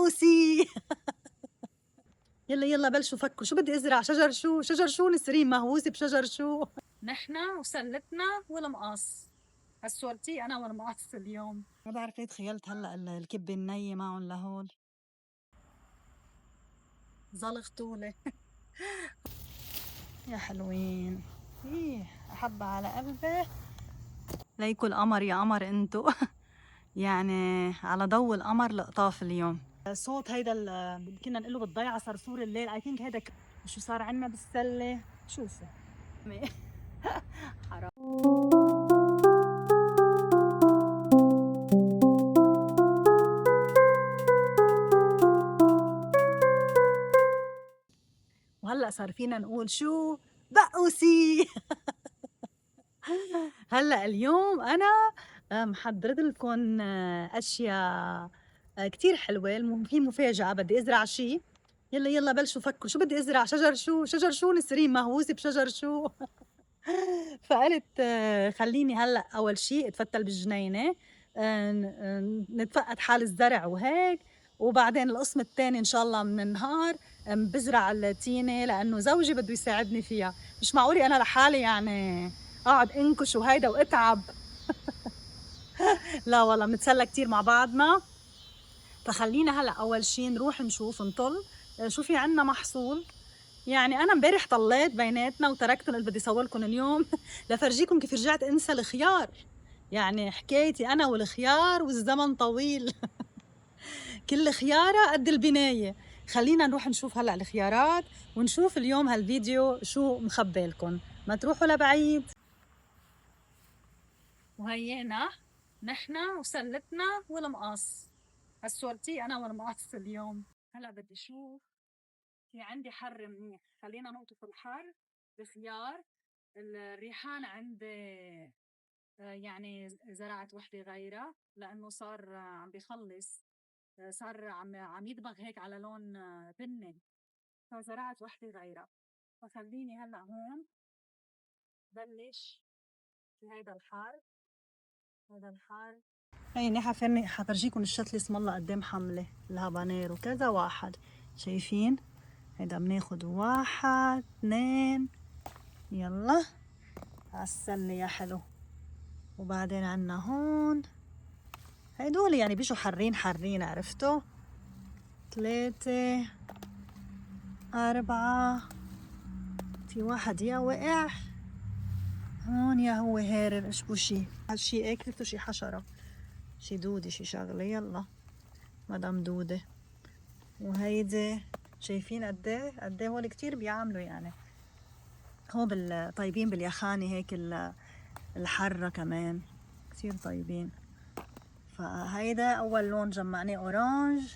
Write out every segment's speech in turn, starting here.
بقوسي. يلا يلا بلشوا فكوا، شو بدي ازرع؟ شجر شو؟ شجر شو نسرين مهووسة بشجر شو؟ نحنا وسلتنا والمقص. هالصورتي انا والمقص اليوم. ما بعرف ليه تخيلت هلا الكبة النية معهم لهول. زلق طولة. يا حلوين. ايه احبها على قلبي. ليكوا القمر يا قمر انتو. يعني على ضوء القمر لقطاف اليوم. صوت هيدا كنا نقول له بالضيعة صرصور الليل، اي ثينك هيدا شو صار عنا بالسلة. شوفوا. حرام. وهلا صار فينا نقول شو بقوسي. هلا اليوم انا محضرت لكم اشياء كتير حلوه. في مفاجاه، بدي ازرع شيء. يلا يلا بلشوا فكوا، شو بدي ازرع؟ شجر شو؟ شجر شو نسرين مهووسه بشجر شو؟ فقلت خليني هلا اول شيء اتفتل بالجنينه، نتفقد حال الزرع وهيك. وبعدين القسم الثاني ان شاء الله من النهار بزرع التينه، لانه زوجي بده يساعدني فيها. مش معقولي انا لحالي يعني اقعد انكش وهيدا واتعب. لا والله بنتسلى كتير مع بعضنا. فخلينا هلا اول شيء نروح نشوف نطل شو في عنا محصول. يعني انا امبارح طليت بيناتنا وتركتهم، اللي بدي صور لكم اليوم لفرجيكم كيف رجعت انسى الخيار. يعني حكايتي انا والخيار والزمن طويل. كل خياره قد البنايه. خلينا نروح نشوف هلا الخيارات، ونشوف اليوم هالفيديو شو مخبي لكم. ما تروحوا لبعيد. وهينا نحنا وسلتنا والمقص. هالصورتي انا والمقص اليوم. هلا بدي اشوف. في عندي حر منيح، خلينا نقطف الحر بخيار. الريحان عندي يعني زرعت وحدة غيرها لأنه صار عم بيخلص. صار عم يدبغ هيك على لون بني. فزرعت وحدة غيرها. فخليني هلا هون بلش في هيدا الحار. هذا الحار. هيني حفرجيكم الشتلة اسم الله قدام حملة الهابانيرو كذا واحد. شايفين؟ هيدا بناخد واحد اثنين. يلا عالسلة يا حلو. وبعدين عنا هون هيدول يعني بيجوا حرين حرين، عرفتوا؟ 3 4. في واحد يا وقع هون يا هو هارب. اشبو شي هالشي اكلته، شي حشرة، شي دودة، شي شغلة. يلا مدام دودة. وهيدي شايفين قديه قديه هول كتير بيعملوا يعني. هو طيبين باليخانة هيك الحرة كمان كتير طيبين. فهيدا أول لون جمعناه أورانج.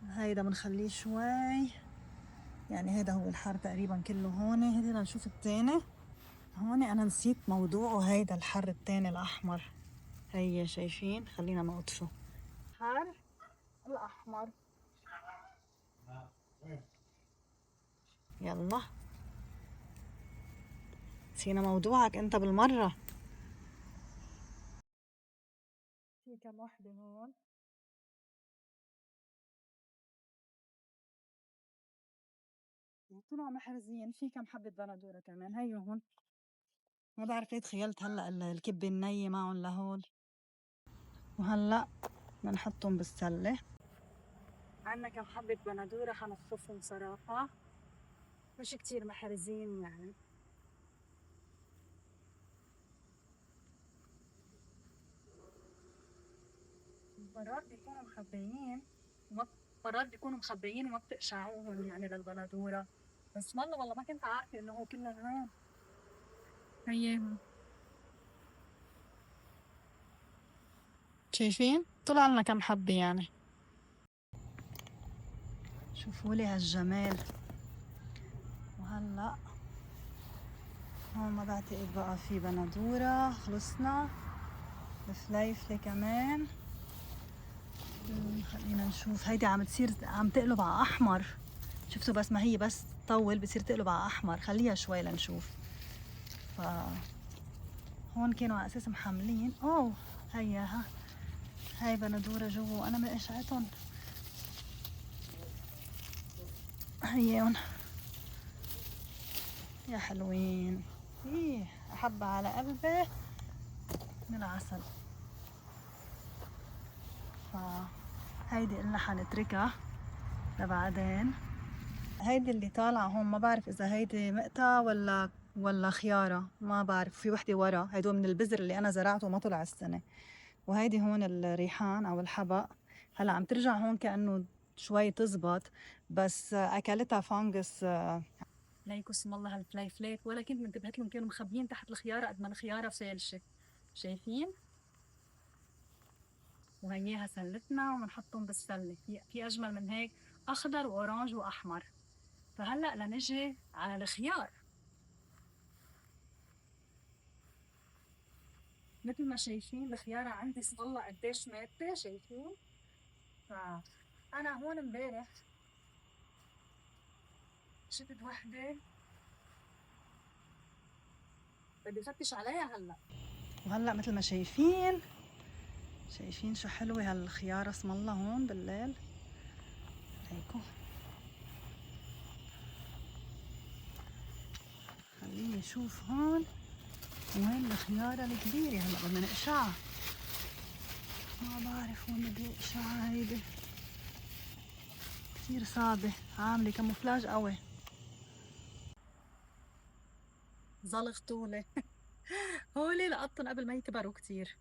هيدا بنخليه شوي، يعني هيدا هو الحر تقريبا كله هون. هيدا لنشوف التاني. هون أنا نسيت موضوعه، هيدا الحر التاني الأحمر. هيا شايفين؟ خلينا نقطفه. حر الأحمر. يلا نسينا موضوعك أنت بالمرة. في كم وحدة هون. طلعوا محرزين. في كم حبة بندورة كمان هيو هون. ما بعرف ليه تخيلت هلا الكبة النية معهم لهول. وهلا بدنا نحطهم بالسلة. عنا كم حبة بندورة حنخطفهم صراحة، مش كتير محرزين يعني. مرات بيكونوا مخبيين وما مرات بيكونوا مخبيين وما بتقشعوهم يعني للبندورة. بس والله ما كنت عارفة انه هو كله هون. هيهم. شايفين؟ طلع لنا كم حبة يعني. شوفوا لي هالجمال. وهلا هون ما بعتقد بقى في بندورة، خلصنا. الفليفلة كمان. خلينا نشوف. هيدي عم تصير عم تقلب على احمر. شفتوا؟ بس ما هي بس تطول بتصير تقلب على احمر. خليها شوي لنشوف. ف هون كانوا على اساس محملين. اوه هيا ها. هاي بندورة جوا وانا ما قشعتهم. هيون يا حلوين. ايه احب على قلبي من العسل. فهيدي قلنا حنتركها لبعدين. هيدي اللي طالعة هون ما بعرف إذا هيدي مقطع ولا خيارة، ما بعرف. في وحدة ورا هيدو من البذر اللي أنا زرعته ما طلع السنة. وهيدي هون الريحان أو الحبق. هلا عم ترجع هون كأنه شوي تزبط، بس أكلتها فانجس. ليكو اسم الله هالفليفلات، ولا كنت منتبهت لهم كانوا مخبيين تحت الخيارة قد ما الخيارة فالشة. شايفين؟ وهياها سلتنا وبنحطهم بالسلة. في أجمل من هيك؟ أخضر وأورانج وأحمر. فهلأ لنجي على الخيار. مثل ما شايفين الخيارة عندي اسم الله قديش ماتة. شايفين؟ فأنا هون امبارح شفت وحدة بدي فتش عليها هلأ. وهلا مثل ما شايفين شو حلوة هالخيارة اسم الله هون بالليل. هيكو خليني اشوف هون وين الخيارة الكبيرة. هلا بدنا نقشعها. ما بعرف وين بدي اقشعها. هيدي كتير صعبة، عاملة كاموفلاج قوي. زلغ طولي. هولي لقطن قبل ما يكبروا كتير.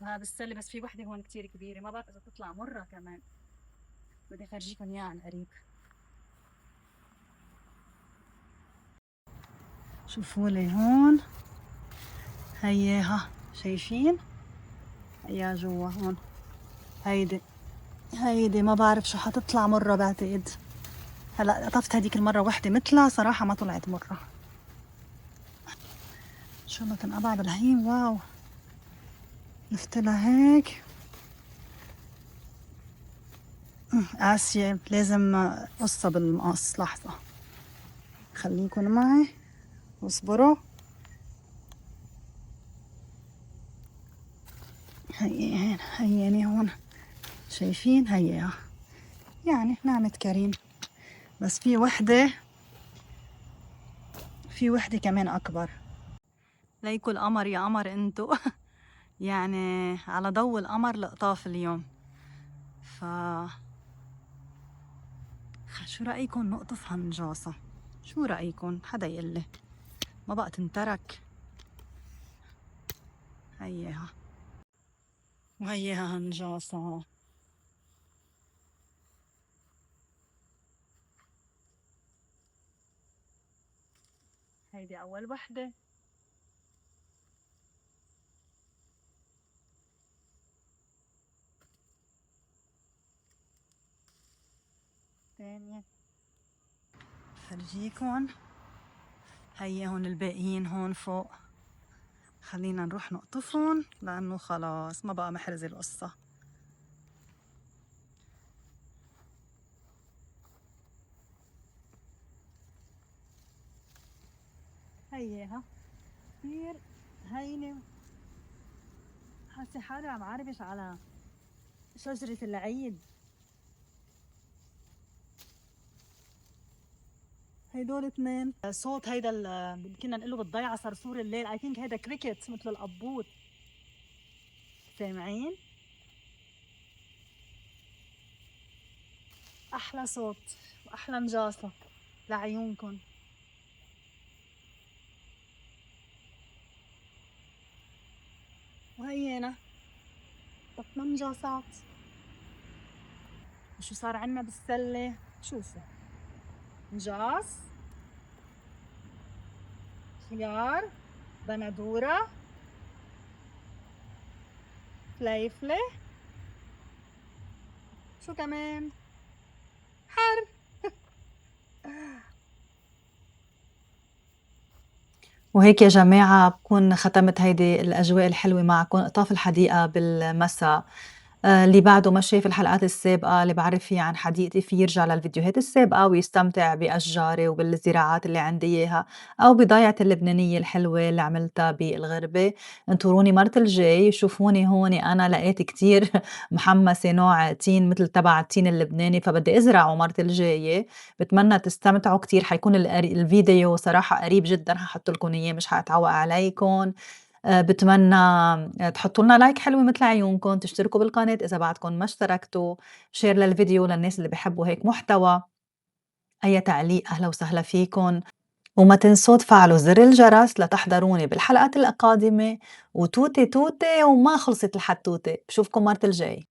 بالسلة بس في وحدة هون كتير كبيرة، ما بعرف إذا تطلع مرة كمان. بدي أفرجيكم إياها عن قريب. شوفوا لي هون هياها، شايفين؟ هيا جوا هون. هيدي ما بعرف شو حتطلع مرة بعتقد. هلا قطفت هديك المرة وحدة مثلها صراحة ما طلعت مرة. شو ما تنقطع بالهين. واو لفتلها هيك. قاسية، لازم قصة بالمقص. لحظة خليكن معي واصبروا. هياني هون شايفين؟ هيا يعني نعمة كريم. بس في وحدة كمان أكبر. ليكوا القمر يا قمر انتو. يعني على ضوء القمر لقطاف اليوم. شو رأيكم نقطف هالنجاصة؟ شو رأيكم؟ حدا يقلي ما بقى تنترك. هيها وهيها هالنجاصة. هيدي أول وحدة. ثانية فرجيكم. هيا هون الباقيين هون فوق. خلينا نروح نقطفهم لأنه خلاص ما بقى محرزة القصة. هيها كثير هينة. حاسة حالي عم عربش على شجرة العيد. هيدول اثنين. صوت هيدا كنا نقله بالضيعة صرصور الليل. اي ثينك هيدا كريكت مثل القبوط. سامعين؟ احلى صوت واحلى نجاصة لعيونكم. وهينا طفنا نجاصات. وشو صار عنا بالسلة؟ شوفوا نجاص، خيار، بندورة، فليفلة، شو كمان؟ حر. وهيك يا جماعة بكون ختمت هيدي الأجواء الحلوة معكم. قطاف الحديقة بالمساء اللي بعده ما شاف الحلقات السابقة اللي بعرف فيها عن حديقتي فيه يرجع للفيديوهات السابقة ويستمتع بأشجاري وبالزراعات اللي عندي إياها أو بضيعتي اللبنانية الحلوة اللي عملتها بالغربة. انطروني مرة الجاي شوفوني هون، أنا لقيت كتير محمسة نوع تين مثل تبع التين اللبناني فبدي أزرعه مرة الجاية. بتمنى تستمتعوا كتير، حيكون الفيديو صراحة قريب جدا، هحط لكم إياه مش هتعوق عليكم. باتمنى تحطّوا لنا لايك حلوة متل عيونكم، تشتركوا بالقناة إذا بعدكم ما اشتركتوا، شير للفيديو للناس اللي بيحبوا هيك محتوى، أي تعليق أهلا وسهلا فيكن، وما تنسوا تفعلوا زر الجرس لتحضروني بالحلقات القادمة، وتوتة توتة وما خلصت الحتوتة، بشوفكم مرة الجاي.